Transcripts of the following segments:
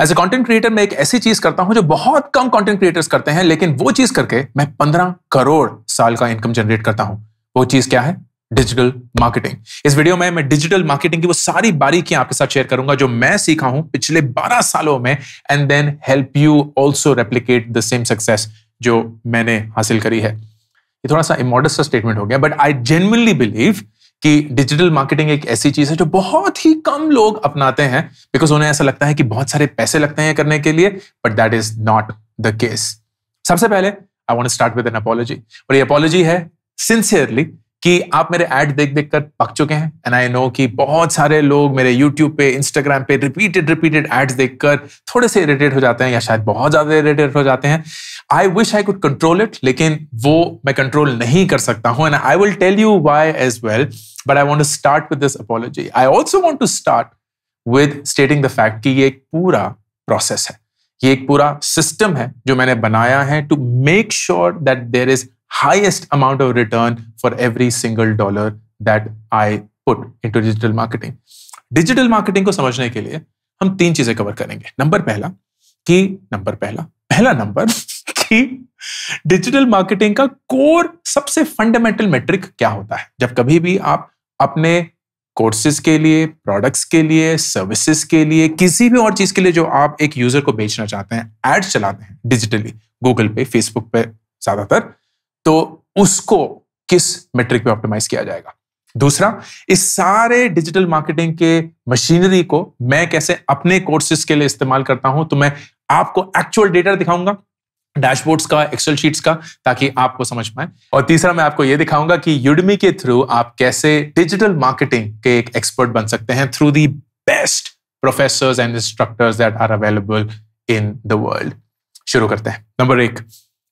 As a content creator मैं एक ऐसी चीज करता हूं जो बहुत कम कंटेंट क्रिएटर्स करते हैं, लेकिन वो चीज करके मैं 15 करोड़ साल का इनकम जनरेट करता हूं। वो चीज क्या है? Digital marketing. इस वीडियो में मैं डिजिटल मार्केटिंग की वो सारी बारीकियां आपके साथ शेयर करूंगा जो मैं सीखा हूं पिछले 12 सालों में, and then help you also replicate the same success जो मैंने हासिल करी है। ये थोड़ा सा इमोडेस्ट स्टेटमेंट हो गया, बट आई जेन्युइनली बिलीव कि डिजिटल मार्केटिंग एक ऐसी चीज है जो बहुत ही कम लोग अपनाते हैं, बिकॉज उन्हें ऐसा लगता है कि बहुत सारे पैसे लगते हैं करने के लिए, but that is not the case. सबसे पहले I want to start with an apology, और ये अपॉलॉजी है सिंसियरली कि आप मेरे ऐड देख देख कर पक चुके हैं, एंड आई नो कि बहुत सारे लोग मेरे यूट्यूब पे, इंस्टाग्राम पे रिपीटेड एड्स देखकर थोड़े से इरिटेट हो जाते हैं, या शायद बहुत ज्यादा इरिटेट हो जाते हैं। I wish I could control it, लेकिन वो मैं कंट्रोल नहीं कर सकता हूं, and I will tell you why as well, but I want to start with this apology. I also want to start with stating the fact कि ये एक पूरा प्रोसेस है, ये एक पूरा सिस्टम है जो मैंने बनाया है to make sure that there is highest amount of return for every single dollar that I put into digital marketing. Digital marketing को समझने के लिए हम 3 चीजें कवर करेंगे। पहला नंबर कि डिजिटल मार्केटिंग का कोर सबसे फंडामेंटल मेट्रिक क्या होता है। जब कभी भी आप अपने कोर्सेज के लिए, प्रोडक्ट्स के लिए, सर्विसेज के लिए, किसी भी और चीज के लिए जो आप एक यूजर को बेचना चाहते हैं, एड्स चलाते हैं डिजिटली, गूगल पे, फेसबुक पे ज्यादातर, तो उसको किस मेट्रिक पे ऑप्टिमाइज किया जाएगा। दूसरा, इस सारे डिजिटल मार्केटिंग के मशीनरी को मैं कैसे अपने कोर्सेज के लिए इस्तेमाल करता हूं, तो मैं आपको एक्चुअल डेटा दिखाऊंगा, डैशबोर्ड्स का, एक्सेल शीट्स का, ताकि आपको समझ पाए। और तीसरा, मैं आपको यह दिखाऊंगा कि यूडमी के थ्रू आप कैसे डिजिटल मार्केटिंग के एक एक्सपर्ट बन सकते हैं through the best professors and instructors that are available in the world. शुरू करते हैं। नंबर 1,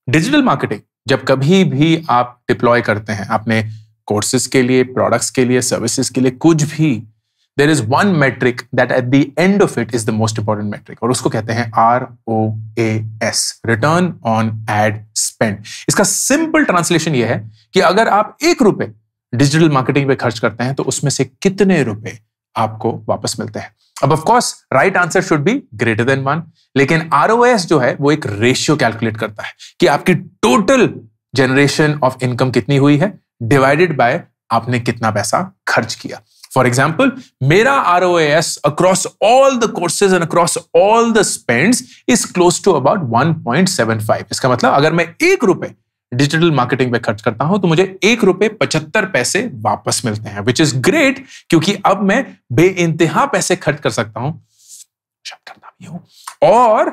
डिजिटल मार्केटिंग जब कभी भी आप डिप्लॉय करते हैं अपने कोर्सेज के लिए, प्रोडक्ट्स के लिए, सर्विसेज के लिए, कुछ भी, there is one metric that at the end of it is the most important metric, और उसको कहते हैं ROAS, return on ad spend. इसका सिंपल ट्रांसलेशन यह है कि अगर आप ₹1 डिजिटल मार्केटिंग पे खर्च करते हैं तो उसमें से कितने रुपए आपको वापस मिलते हैं। अब of course right answer should be greater than 1, लेकिन ROAS जो है वो एक रेशियो कैलकुलेट करता है कि आपकी टोटल जनरेशन ऑफ इनकम कितनी हुई है डिवाइडेड बाय आपने कितना पैसा खर्च किया। फॉर एग्जाम्पल, मेरा ROAS across all the courses and across all the spends is close to about 1.75। इसका मतलब अगर मैं ₹1 डिजिटल मार्केटिंग पे खर्च करता हूं तो मुझे ₹1.75 वापस मिलते हैं, विच इज ग्रेट, क्योंकि अब मैं बेइंतहा पैसे खर्च कर सकता हूं, शब्द करता भी हूं, और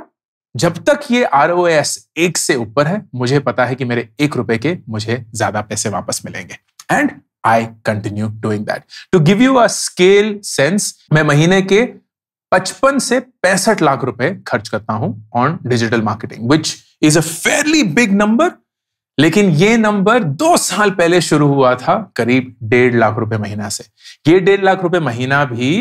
जब तक ये ROAS 1 से ऊपर है, मुझे पता है कि मेरे ₹1 के मुझे ज्यादा पैसे वापस मिलेंगे, and I continue doing that. To give you a scale sense, मैं महीने के 55 से 65 लाख रुपए खर्च करता हूं on digital marketing, which is a fairly big number, लेकिन ये नंबर 2 साल पहले शुरू हुआ था करीब 1.5 लाख रुपए महीना से। ये 1.5 लाख रुपए महीना भी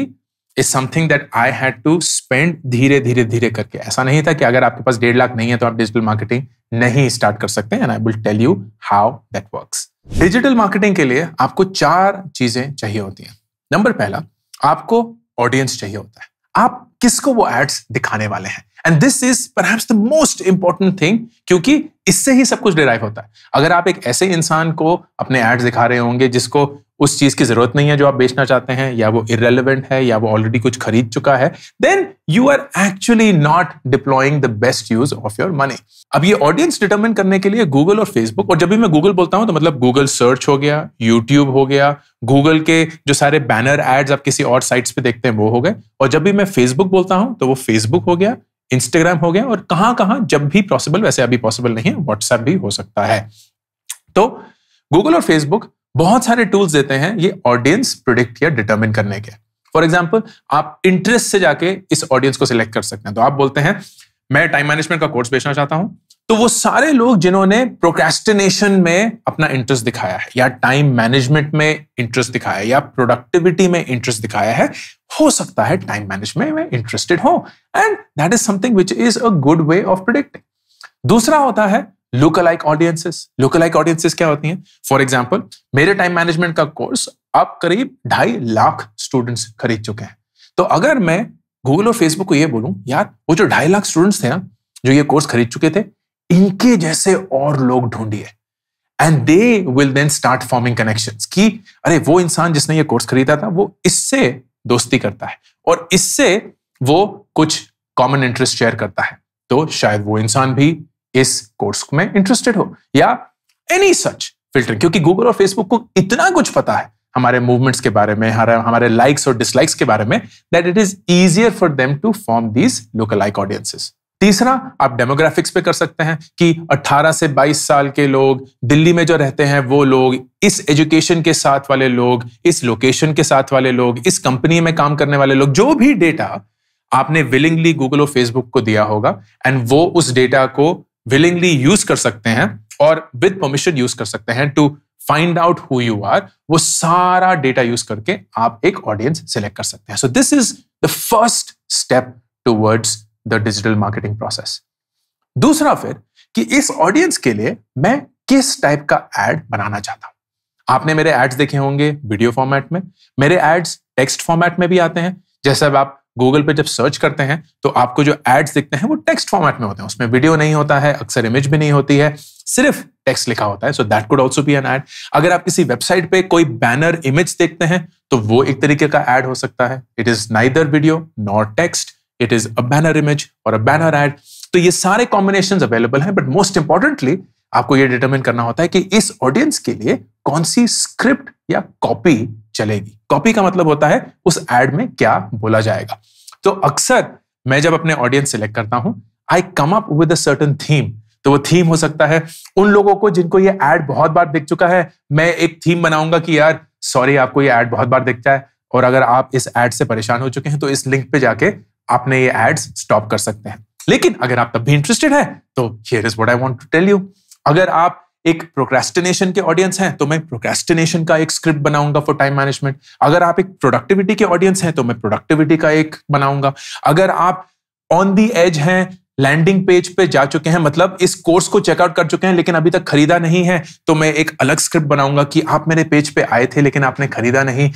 is something that I had to spend धीरे धीरे करके। ऐसा नहीं था कि अगर आपके पास 1.5 लाख नहीं है तो आप डिजिटल मार्केटिंग नहीं स्टार्ट कर सकते, and I will tell you how that works. Digital marketing के लिए आपको 4 चीजें चाहिए होती हैं। नंबर पहला, आपको ऑडियंस चाहिए होता है, आप किसको वो एड्स दिखाने वाले हैं, and this is perhaps the most important thing, क्योंकि इससे ही सब कुछ डिराइव होता है। अगर आप एक ऐसे इंसान को अपने एड्स दिखा रहे होंगे जिसको उस चीज की जरूरत नहीं है जो आप बेचना चाहते हैं, या वो इररेलेवेंट है, या वो ऑलरेडी कुछ खरीद चुका है, then you are actually not deploying the best use of your money. अब ये ऑडियंस डिटरमिन करने के लिए गूगल और फेसबुक, और जब भी मैं गूगल बोलता हूं तो मतलब गूगल सर्च हो गया, यूट्यूब हो गया, गूगल के जो सारे बैनर एड्स आप किसी और साइट्स पे देखते हैं वो हो गए, और जब भी मैं फेसबुक बोलता हूं तो वो फेसबुक हो गया, इंस्टाग्राम हो गया, और कहां जब भी पॉसिबल, वैसे अभी पॉसिबल नहीं है, व्हाट्सएप भी हो सकता है। तो गूगल और फेसबुक बहुत सारे टूल्स देते हैं ये ऑडियंस प्रिडिक्ट या डिटरमिन करने के। फॉर एग्जांपल, आप इंटरेस्ट से जाके इस ऑडियंस को सिलेक्ट कर सकते हैं। तो आप बोलते हैं मैं टाइम मैनेजमेंट का कोर्स बेचना चाहता हूं, तो वो सारे लोग जिन्होंने प्रोक्रेस्टिनेशन में अपना इंटरेस्ट दिखाया है, या टाइम मैनेजमेंट में इंटरेस्ट दिखाया है, या प्रोडक्टिविटी में इंटरेस्ट दिखाया है, हो सकता है टाइम मैनेजमेंट में इंटरेस्टेड हो, and that is something which is a good way of predicting. दूसरा होता है लुक-अलाइक ऑडियंसेस। लुक-अलाइक ऑडियंसेस क्या होती हैं? फॉर एग्जांपल, मेरे टाइम मैनेजमेंट का कोर्स अब करीब 2.5 लाख स्टूडेंट्स खरीद चुके हैं, तो अगर मैं गूगल और फेसबुक को ये बोलूं, यार वो जो 2.5 लाख स्टूडेंट्स थे ना, जो ये कोर्स खरीद चुके थे, इनके जैसे और लोग ढूंढिए, and they will then start forming connections कि अरे वो इंसान जिसने ये कोर्स खरीदा था वो इससे दोस्ती करता है और इससे वो कुछ कॉमन इंटरेस्ट शेयर करता है, तो शायद वो इंसान भी इस कोर्स में इंटरेस्टेड हो, या एनी सच फिल्टरिंग। क्योंकि गूगल और फेसबुक को इतना कुछ पता है हमारे मूवमेंट्स के बारे में, हमारे लाइक्स और डिसलाइक्स के बारे में, that it is easier for them to form these lookalike audiences. तीसरा, आप डेमोग्राफिक्स पे कर सकते हैं कि 18 से 22 साल के लोग, दिल्ली में जो रहते हैं वो लोग, इस एजुकेशन के साथ वाले लोग, इस लोकेशन के साथ वाले लोग, इस कंपनी में काम करने वाले लोग, जो भी डेटा आपने विलिंगली गूगल और फेसबुक को दिया होगा, एंड वो उस डेटा को विलिंगली यूज कर सकते हैं और विद परमिशन यूज कर सकते हैं to find out who you are. वो सारा डेटा यूज करके आप एक ऑडियंस सिलेक्ट कर सकते हैं। So this is the first step towards the digital marketing process. दूसरा फिर कि इस ऑडियंस के लिए मैं किस टाइप का एड बनाना चाहता हूं। आपने मेरे एड्स देखे होंगे वीडियो फॉर्मेट में, मेरे एड्स टेक्स्ट फॉर्मेट में भी आते हैं। जैसे अब आप गूगल पे जब सर्च करते हैं तो आपको जो एड्स दिखते हैं वो टेक्स्ट फॉर्मेट में होते हैं, उसमें वीडियो नहीं होता है, अक्सर इमेज भी नहीं होती है, सिर्फ टेक्स्ट लिखा होता है। So that could also be an ad. अगर आप किसी वेबसाइट पे कोई बैनर इमेज देखते हैं तो वो एक तरीके का एड हो सकता है। It is neither video nor text, it is a banner image और अ बैनर एड। तो ये सारे कॉम्बिनेशंस अवेलेबल हैं, बट मोस्ट इंपॉर्टेंटली आपको ये डिटरमिन करना होता है कि इस ऑडियंस के लिए कौन सी स्क्रिप्ट या कॉपी चलेगी। कॉपी का मतलब होता है उस एड में क्या बोला जाएगा। तो अक्सर मैं जब अपने ऑडियंस सिलेक्ट करता हूं, I come up with a certain theme. तो वो थीम हो सकता है उन लोगों को जिनको ये एड बहुत बार दिख चुका है, मैं एक थीम बनाऊंगा कि यार सॉरी आपको ये एड बहुत बार दिखता है और अगर आप इस एड से परेशान हो चुके हैं तो इस लिंक पे जाके आपने ये एड्स स्टॉप कर सकते हैं। लेकिन अगर आप तब भी इंटरेस्टेड है तो here is what I want to tell you. अगर आप एक प्रोक्रेस्टिनेशन के ऑडियंस हैं तो मैं प्रोक्रेस्टिनेशन का एक स्क्रिप्ट बनाऊंगा फॉर टाइम मैनेजमेंट। अगर आप एक प्रोडक्टिविटी के ऑडियंस हैं तो मैं प्रोडक्टिविटी का एक बनाऊंगा। अगर आप ऑन दी एज हैं, लैंडिंग पेज पे जा चुके हैं, मतलब इस कोर्स को चेकआउट कर चुके हैं लेकिन अभी तक खरीदा नहीं है, तो मैं एक अलग स्क्रिप्ट बनाऊंगा कि आप मेरे पेज पे आए थे लेकिन आपने खरीदा नहीं,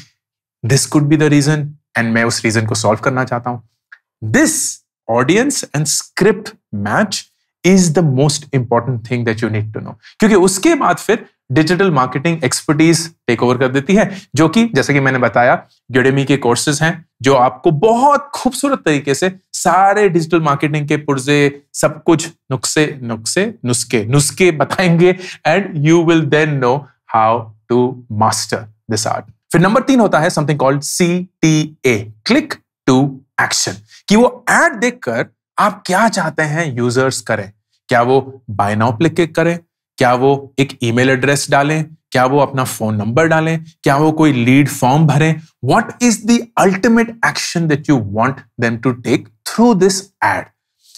this could be the reason, and मैं उस रीजन को सॉल्व करना चाहता हूं। This audience and script match is the most important thing that you need to know, क्योंकि उसके बाद फिर digital marketing expertise take over कर देती है, जो कि जैसे कि मैंने बताया Udemy के कोर्सेज हैं जो आपको बहुत खूबसूरत तरीके से सारे डिजिटल मार्केटिंग के पुर्जे, सब कुछ नुस्खे बताएंगे, and you will then know how to master this art. फिर नंबर 3 होता है something called CTA, click to action, कि वो एड देखकर आप क्या चाहते हैं यूजर्स करें। क्या वो बाय नाउ क्लिक करें, क्या वो एक ईमेल एड्रेस डालें, क्या वो अपना फोन नंबर डालें, क्या वो कोई लीड फॉर्म भरें। What is the ultimate action that you want them to take through this ad.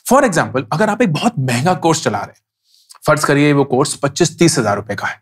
For example, अगर आप एक बहुत महंगा कोर्स चला रहे हैं, फर्ज करिए वो कोर्स 25-30 हजार रुपए का है,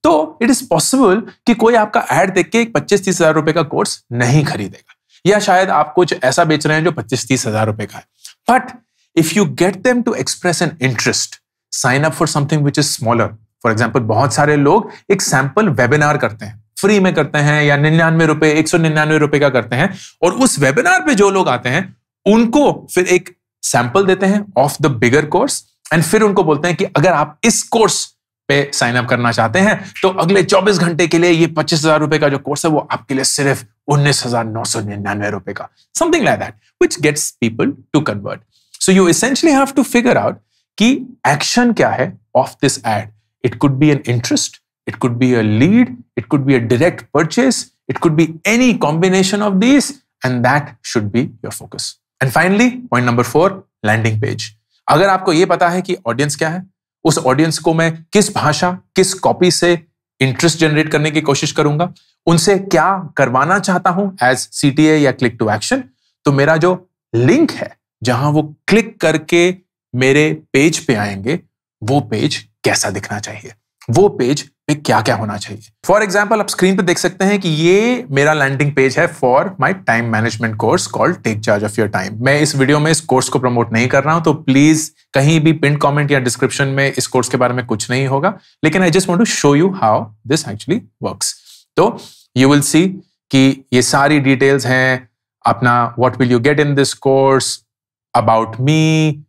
तो इट इज पॉसिबल कि कोई आपका एड देख के 25-30 हजार रुपए का कोर्स नहीं खरीदेगा, या शायद आप कुछ ऐसा बेच रहे हैं जो 25-30 हजार रुपए का है। But if you get them to express an interest, sign up for something which is smaller. For example, बहुत सारे लोग एक सैंपल वेबिनार करते हैं, फ्री में करते हैं, या 99 रुपए, 199 रुपए का करते हैं, और उस वेबिनार पे जो लोग आते हैं उनको फिर एक सैंपल देते हैं of the bigger course, and फिर उनको बोलते हैं कि अगर आप इस कोर्स पे साइन अप करना चाहते हैं तो अगले 24 घंटे के लिए ये 25,000 रुपए का जो कोर्स है वो आपके लिए सिर्फ 19,999 रुपए का, something like that, which gets people to convert. So you essentially have to figure out कि action क्या है of this ad. It could be an interest, it could be a lead, it could be a direct purchase, it could be any combination of these, and that should be your focus. And finally, point number 4, landing page. अगर आपको ये पता है कि audience क्या है, उस audience को मैं किस भाषा, किस कॉपी से इंटरेस्ट जनरेट करने की कोशिश करूंगा, उनसे क्या करवाना चाहता हूं एज CTA या क्लिक टू एक्शन, तो मेरा जो लिंक है जहां वो क्लिक करके मेरे पेज पे आएंगे, वो पेज कैसा दिखना चाहिए, वो पेज पे क्या क्या होना चाहिए। फॉर एग्जाम्पल, आप स्क्रीन पे देख सकते हैं कि ये मेरा लैंडिंग पेज है for my time management course called take charge of your time. मैं इस वीडियो में इस कोर्स को प्रमोट नहीं कर रहा हूं, तो प्लीज कहीं भी पिन कमेंट या डिस्क्रिप्शन में इस कोर्स के बारे में कुछ नहीं होगा, लेकिन I just want to show you how this actually works. तो यू विल सी कि ये सारी डिटेल्स हैं, अपना what will you get in this course, about me,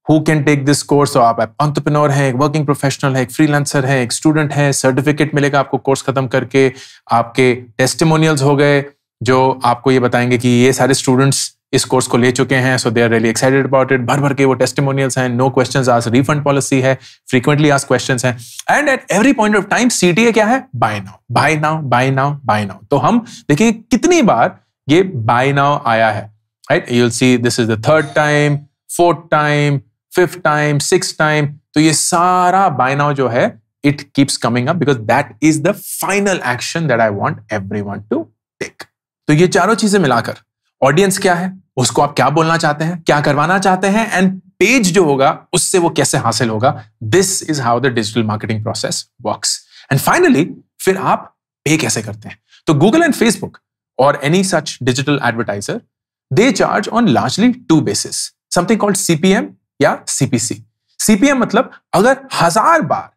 who can take this course. तो आप एंटरप्रेन्योर है, एक वर्किंग प्रोफेशनल है, एक फ्रीलांसर है, एक स्टूडेंट है, सर्टिफिकेट मिलेगा आपको कोर्स खत्म करके, आपके टेस्टिमोनियल्स हो गए जो आपको ये बताएंगे कि ये सारे स्टूडेंट्स इस कोर्स को ले चुके हैं, so they are really excited about it. भर भर के वो टेस्टिमोनियल्स हैं, no questions asked, refund policy है, फ्रीक्वेंटली आस्क्ड क्वेश्चंस हैं, and at every point of time CTA क्या है? Buy now, buy now, buy now, buy now. तो हम देखिए कितनी बार ये बाय नाउ आया है, right? You will see this is the third time, fourth time, fifth time, sixth time. तो ये सारा बाय नाउ जो है it keeps coming up because that is the final action that I want everyone to take. तो ये चारों चीजें मिलाकर ऑडियंस क्या है, उसको आप क्या बोलना चाहते हैं, क्या करवाना चाहते हैं, एंड पेज जो होगा उससे वो कैसे हासिल होगा, this is how the digital marketing process works. And finally फिर आप पे कैसे करते हैं। तो गूगल एंड फेसबुक और any such digital advertiser, they charge on largely two basis, something called CPM या CPC। CPM मतलब अगर 1000 बार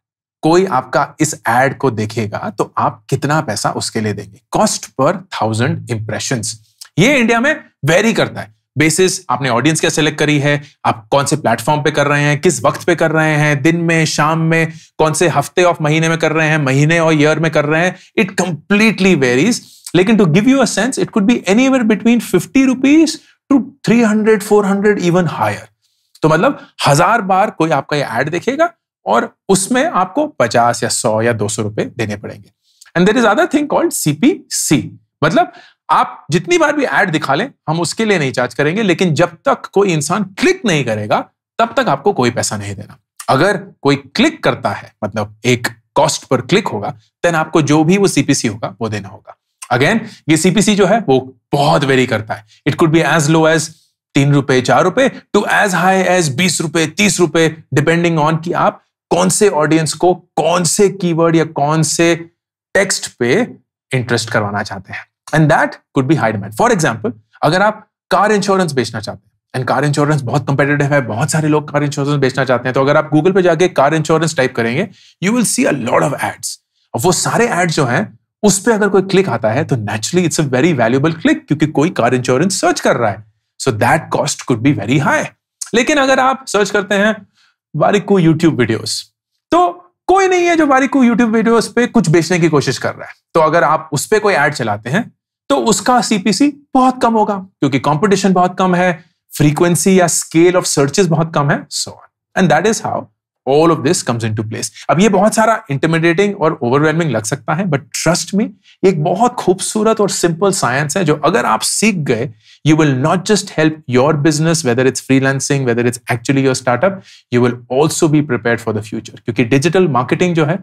कोई आपका इस एड को देखेगा तो आप कितना पैसा उसके लिए देंगे, कॉस्ट पर 1000 इंप्रेशंस। ये इंडिया में वेरी करता है, बेसिस आपने ऑडियंस क्या सिलेक्ट करी है, आप कौन से प्लेटफॉर्म पे कर रहे हैं, किस वक्त पे कर रहे हैं, दिन में, शाम में, कौन से हफ्ते ऑफ महीने में कर रहे हैं, महीने और ईयर में कर रहे हैं, इट कंप्लीटली वेरीज। लेकिन to give you a sense, it could be anywhere between 50 rupees to 300, 400, even higher. तो मतलब 1000 बार कोई आपका ये एड देखेगा और उसमें आपको 50 या 100 या 200 रुपए देने पड़ेंगे। And there is other thing called CPC, मतलब आप जितनी बार भी एड दिखा लें हम उसके लिए नहीं चार्ज करेंगे, लेकिन जब तक कोई इंसान क्लिक नहीं करेगा तब तक आपको कोई पैसा नहीं देना। अगर कोई क्लिक करता है, मतलब एक कॉस्ट पर क्लिक होगा, देन आपको जो भी वो CPC होगा वो देना होगा। अगेन ये CPC जो है वो बहुत वेरी करता है, it could be as low as 3 रुपए, 4 रुपए टू एज हाई एज 20 रुपए, 30 रुपए, डिपेंडिंग ऑन कि आप कौन से ऑडियंस को कौन से कीवर्ड या कौन से टेक्स्ट पे इंटरेस्ट करवाना चाहते हैं। And that could be high demand. For example, अगर आप कार इंश्योरेंस बेचना चाहते हैं, एंड कार इंश्योरेंस बहुत कंपेटिटिव है, बहुत सारे लोग कार इंश्योरेंस बेचना चाहते हैं, तो अगर आप गूगल पे जाके कार इंश्योरेंस टाइप करेंगे, you will see a lot of ads. और वो सारे एड्स जो हैं उस पे अगर कोई क्लिक आता है तो naturally it's a very valuable click, क्योंकि कोई कार इंश्योरेंस सर्च कर रहा है, so that cost could be very high. लेकिन अगर आप सर्च करते हैं वारिकू यूट्यूब वीडियोस, तो कोई नहीं है जो वारिकू यूट्यूब वीडियोस पे कुछ बेचने की कोशिश कर रहा है, तो अगर आप उस पे कोई एड चलाते हैं तो उसका CPC बहुत कम होगा, क्योंकि कंपटीशन बहुत कम है, फ्रीक्वेंसी या स्केल ऑफ सर्चेस बहुत कम है, so on. And that is how all of this comes into place. अब ये बहुत सारा इंटिमिडेटिंग और ओवरवेलमिंग लग सकता है, बट ट्रस्ट मी, एक बहुत खूबसूरत और सिंपल साइंस है जो अगर आप सीख गए, you will not just help your business, whether it's freelancing, whether it's actually your startup, you will also be prepared for the future, क्योंकि डिजिटल मार्केटिंग जो है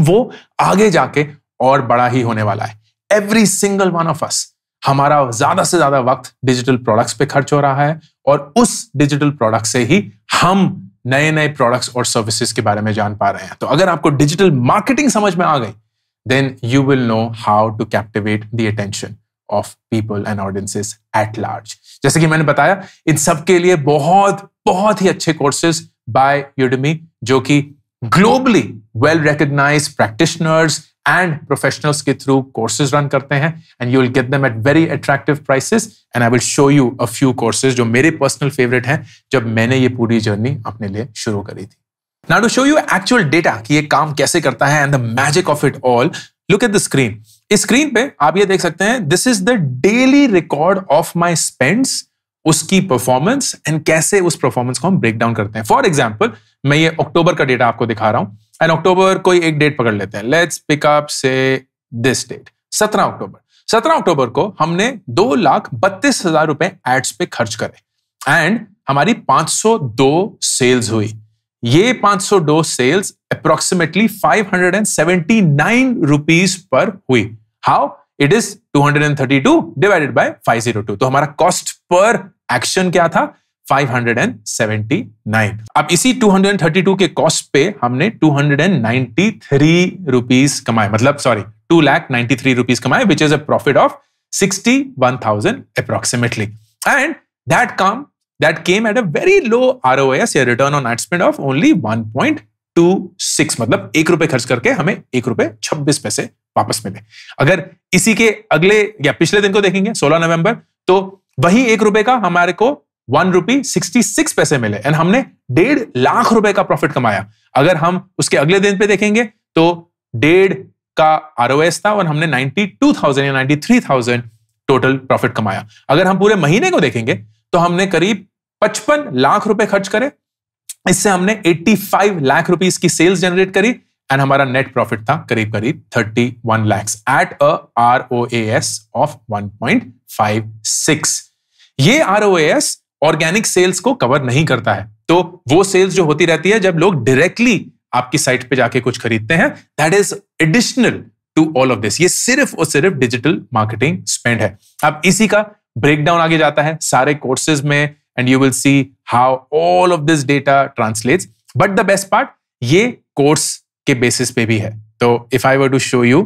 वो आगे जाके और बड़ा ही होने वाला है। Every single one of us, हमारा ज्यादा से ज्यादा वक्त डिजिटल प्रोडक्ट्स पे खर्च हो रहा है, और उस डिजिटल प्रोडक्ट से ही हम नए नए प्रोडक्ट्स और सर्विसेज के बारे में जान पा रहे हैं। तो अगर आपको डिजिटल मार्केटिंग समझ में आ गई, then you will know how to captivate the attention of people and audiences at large. जैसे कि मैंने बताया, इन सब के लिए बहुत बहुत ही अच्छे कोर्सेज बाय Udemy, जो कि globally well recognised practitioners and professionals के थ्रू कोर्सेज रन करते हैं, and you will get them at very attractive prices. And I will show you a few courses जो मेरे पर्सनल फेवरेट हैं जब मैंने ये पूरी जर्नी अपने लिए शुरू करी थी। Now to show you actual data कि ये काम कैसे करता है and the magic of it all, look at the screen. इस स्क्रीन पे आप ये देख सकते हैं, this is the daily record of my spends, उसकी परफॉर्मेंस एंड कैसे उस परफॉर्मेंस को हम ब्रेक डाउन करते हैं। फॉर एग्जाम्पल, मैं ये अक्टूबर का डेटा आपको दिखा रहा हूं, एंड अक्टूबर कोई एक डेट पकड़ लेते हैं, लेट्स पिक अप से दिस डेट 17 अक्टूबर। 17 अक्टूबर को हमने 2,32,000 रुपए एड्स पे खर्च करे, एंड हमारी 502 सेल्स हुई। ये 502 सेल्स अप्रोक्सीमेटली 579 रुपीज पर हुई। How? It is 232 divided by 502। तो हमारा कॉस्ट पर एक्शन क्या था? 579। अब इसी 232 के कॉस्ट पे हमने 293 रुपीज कमाए, मतलब सॉरी 2,93,000 रुपीज कमाए, which is a profit of 61,000 approximately. And that came at a very low ROAS या return on ad spend of only 1.26, मतलब 1 रुपए खर्च करके हमें 1 रुपए 26 पैसे वापस मिले। अगर इसी के अगले या पिछले दिन को देखेंगे, 16 नवंबर, तो वही 1 रुपए का हमारे को 1 रुपी 66 पैसे मिले एंड हमने 1.5 लाख रुपए का प्रॉफिट कमाया। अगर हम उसके अगले दिन पे देखेंगे तो 1.5 का ROS था और हमने 92,000 या 93,000 टोटल प्रॉफिट कमाया। अगर हम पूरे महीने को देखेंगे तो हमने करीब 55 लाख रुपए खर्च करे, इससे हमने 85 लाख रुपीस की सेल्स जनरेट करी एंड हमारा नेट प्रॉफिट था करीब 31 lakhs at a ROAS of 1.56। ये ROAS ऑर्गेनिक सेल्स को कवर नहीं करता है, तो वो सेल्स जो होती रहती है जब लोग डायरेक्टली आपकी साइट पे जाके कुछ खरीदते हैं, that is additional to all of this. ये सिर्फ और सिर्फ डिजिटल मार्केटिंग स्पेंड है। अब इसी का ब्रेकडाउन आगे जाता है सारे कोर्सेज में and you will see how all of this data translates. But the best part, ये कोर्स के बेसिस पे भी है। तो if I were to show you,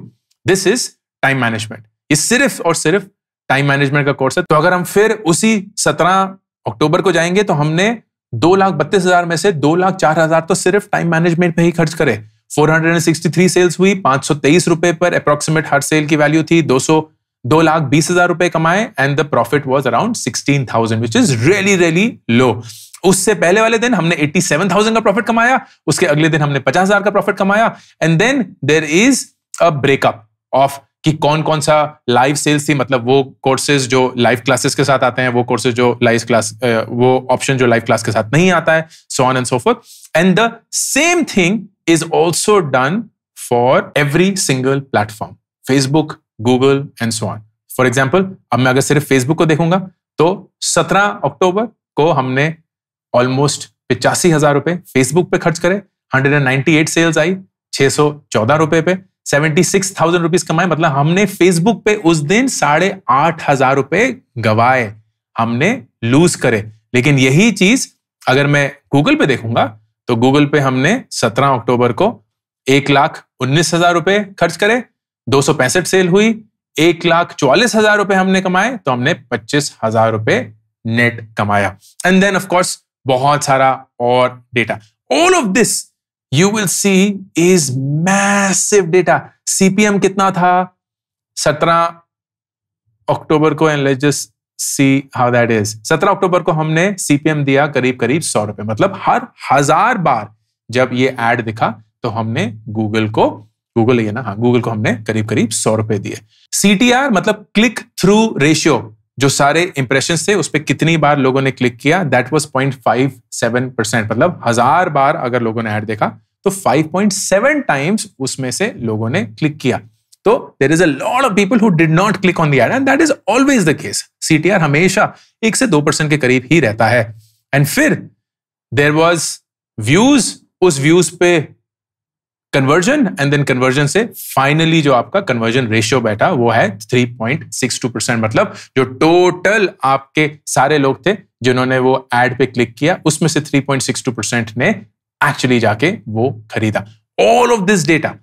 this is time management. ये सिर्फ और सिर्फ टाइम मैनेजमेंट का कोर्स है। तो अगर हम फिर उसी 17 अक्टूबर को जाएंगे तो हमने 2,32,000 में से 2,04,000 तो सिर्फ टाइम मैनेजमेंट पे ही खर्च करे। 463 सेल्स हुई, 523 रुपए पर अप्रोक्सीमेट हर सेल की वैल्यू थी। 2,20,000 रुपए कमाए and the profit was around 16,000 which is really really low. उससे पहले वाले दिन हमने 87,000 का प्रॉफिट कमाया, उसके अगले दिन हमने 50,000 का प्रॉफिट कमाया and then there is a breakup of कि कौन कौन सा लाइव सेल्स थी, मतलब वो कोर्सेज जो लाइव क्लासेस के साथ आते हैं, वो कोर्सेज जो लाइव क्लास, वो ऑप्शन जो लाइव क्लास के साथ नहीं आता है, so on and so fourth. And the same thing is also done for every single platform, Facebook, Google and so on. For example, अब मैं अगर सिर्फ फेसबुक को देखूंगा तो 17 अक्टूबर को हमने ऑलमोस्ट 85,000 रुपए फेसबुक पे खर्च करे, 198 सेल्स आई, 614 रुपए पे 76,000 रुपीज कमाए। मतलब हमने फेसबुक पे उस दिन 8,500 रुपए गवाए, हमने लूज करे। लेकिन यही चीज अगर मैं गूगल पे देखूंगा तो गूगल पे हमने 17 अक्टूबर को 1,19,000 रुपए खर्च करे, 265 सेल हुई, 1,44,000 रुपए हमने कमाए, तो हमने 25,000 रुपए नेट कमाया। एंड देन ऑफ कोर्स बहुत सारा और data. All of this you will see is massive data. CPM कितना था 17 अक्टूबर को, and let's just see how that is. 17 अक्टूबर को हमने CPM दिया करीब 100 रुपए। मतलब हर 1000 बार जब ये एड दिखा तो हमने गूगल को हमने करीब 100 रुपए दिए। CTR मतलब क्लिक थ्रू रेशियो, जो सारे इंप्रेशंस थे उस पर कितनी बार लोगों ने क्लिक किया, दैट वाज 0.57%। मतलब 1000 बार अगर लोगों ने ऐड देखा तो 5.7 टाइम्स उसमें से लोगों ने क्लिक किया। तो there is a lot of people who did not click on the ad and that is always the case. CTR हमेशा 1 से 2% के करीब ही रहता है। एंड फिर देयर वाज व्यूज, उस व्यूज पे कन्वर्जन एंड देन कन्वर्जन से फाइनली जो आपका कन्वर्जन रेशियो बैठा वो है 3.62%। मतलब जो टोटल आपके सारे लोग थे जिन्होंने वो एड पे क्लिक किया, उसमें से 3.62% ने एक्चुअली जाके वो खरीदा। All of this data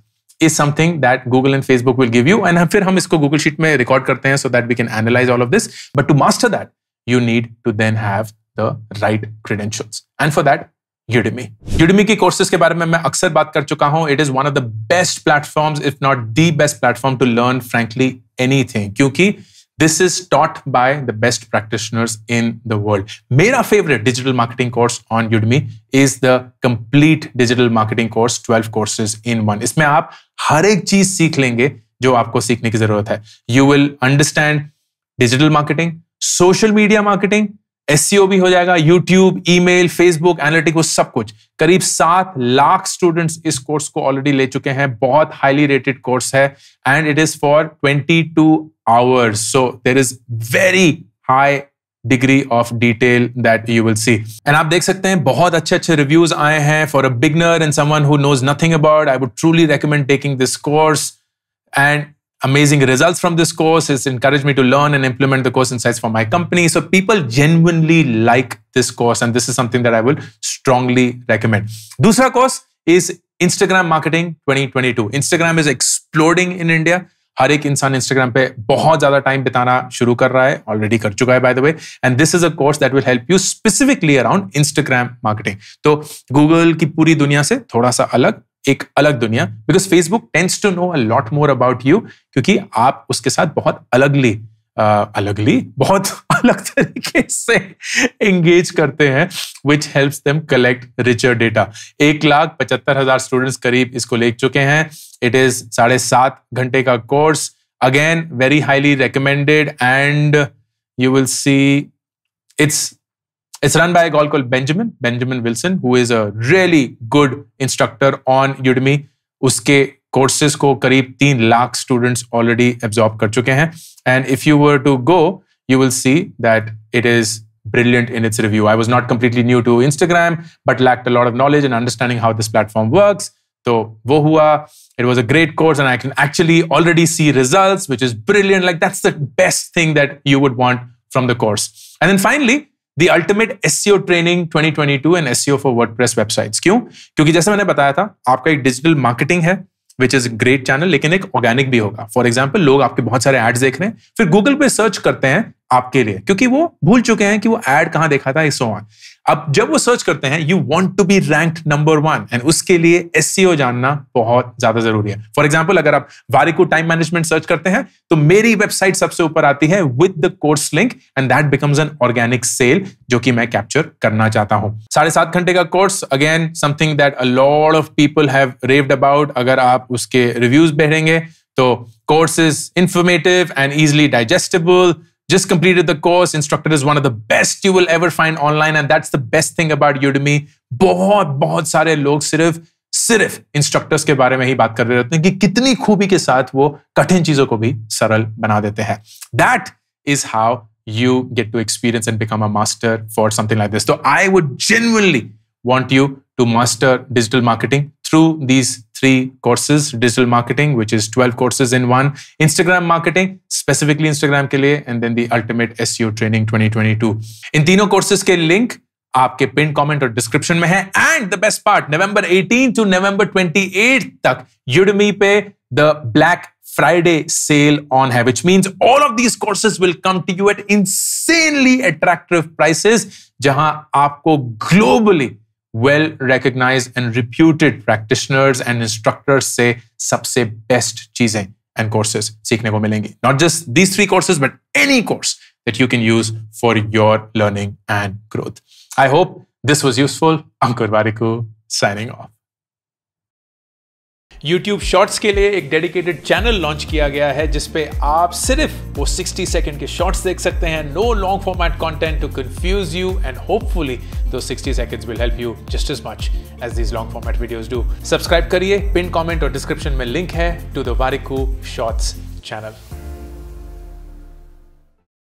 is something that Google and Facebook will give you, and फिर हम इसको Google Sheet में रिकॉर्ड करते हैं so that we can analyze all of this. But to master that, you need to then have the right credentials. And for that, Udemy की courses के बारे में मैं अक्सर बात कर चुका हूं। It is one of the best platforms, if not the best platform to learn frankly anything, क्योंकि this is taught by the best practitioners in the world. मेरा favorite digital marketing course on Udemy is the complete digital marketing course, 12 courses in one. इसमें आप हर एक चीज सीख लेंगे जो आपको सीखने की जरूरत है। You will understand digital marketing, social media marketing, SEO भी हो जाएगा, YouTube, email, Facebook, एनालिटिक, वो सब कुछ। करीब 7 लाख स्टूडेंट्स इस कोर्स को ऑलरेडी ले चुके हैं। बहुत हाईली रेटेड कोर्स है and it is for 22 hours. So there is very high degree of detail that you will see. And आप देख सकते हैं बहुत अच्छे रिव्यूज आए हैं for a beginner and someone who knows nothing about. I would truly recommend taking this course, and amazing results from this course. It's encouraged me to learn and implement the course insights for my company. So people genuinely like this course, and this is something that I will strongly recommend. दूसरा course is Instagram Marketing 2022. Instagram is exploding in India. हर एक इंसान Instagram पे बहुत ज्यादा time बिताना शुरू कर रहा है, ऑलरेडी कर चुका है by the way, and this is a course that will help you specifically around Instagram marketing. तो गूगल की पूरी दुनिया से थोड़ा सा अलग, एक अलग दुनिया, because Facebook tends to know a lot more about you, क्योंकि आप उसके साथ बहुत अलगली अलगली बहुत अलग तरीके से एंगेज करते हैं, which helps them collect richer data. 1,75,000 students करीब इसको ले चुके हैं. It is 7.5 घंटे का course. Again, very highly recommended, and you will see it's run by a guy called Benjamin Wilson, who is a really good instructor on Udemy. उसके courses को करीब 3 लाख students already absorb कर चुके हैं. And if you were to go, you will see that it is brilliant in its review. I was not completely new to Instagram, but lacked a lot of knowledge and understanding how this platform works. So wo hua, it was a great course, and I can actually already see results, which is brilliant. Like, that's the best thing that you would want from the course. And then finally, the ultimate SEO training 2022 and SEO for WordPress websites. क्यों? क्योंकि जैसे मैंने बताया था, आपका एक digital marketing है, which is a great channel, लेकिन एक ऑर्गेनिक भी होगा. फॉर एग्जाम्पल, लोग आपके बहुत सारे एड्स देख रहे हैं, फिर गूगल पे सर्च करते हैं आपके लिए, क्योंकि वो भूल चुके हैं कि वो एड कहां देखा था, सो ऑन. अब जब वो सर्च करते हैं, you want to be ranked number 1, and उसके लिए एसईओ जानना बहुत ज्यादा जरूरी है. फॉर एग्जाम्पल, अगर आप वारिको टाइम मैनेजमेंट सर्च करते हैं, तो मेरी वेबसाइट सबसे ऊपर आती है with the course link, and that becomes an organic sale, जो कि मैं कैप्चर करना चाहता हूं. 7.5 घंटे का course, again something that a lot of people have रेव्ड about. अगर आप उसके रिव्यूज पढ़ेंगे, तो course is informative and easily digestible. Just completed the course. Instructor is one of the best you will ever find online, and that's the best thing about Udemy. बहुत सारे लोग सिर्फ instructors के बारे में ही बात कर रहे होते हैं कि कितनी खूबी के साथ वो कठिन चीजों को भी सरल बना देते हैं. That is how you get to experience and become a master for something like this. So I would genuinely want you to master digital marketing through these 3 courses. Digital marketing, which is 12 courses in one. Instagram marketing, specifically Instagram के लिए, and then the ultimate SEO training 2022. इन तीनों courses के link आपके pinned comment और description में है. And the best part, November 18 to November 28 तक Udemy पे the Black Friday sale on है, which means all of these courses will come to you at insanely attractive prices, जहां आपको globally well-recognized and reputed practitioners and instructors से सबसे best चीजें and courses सीखने को मिलेंगी. Not just these 3 courses, but any course that you can use for your learning and growth. I hope this was useful. Ankur Warikoo signing off. YouTube Shorts के लिए एक dedicated channel launch किया गया है, जिसपे आप सिर्फ वो 60 सेकंड के शॉर्ट्स देख सकते हैं. No long format content to confuse you, and hopefully those 60 seconds will help you just as much as these long format videos do. Subscribe करिए, पिन कमेंट और डिस्क्रिप्शन में लिंक है to the Warikoo shorts channel.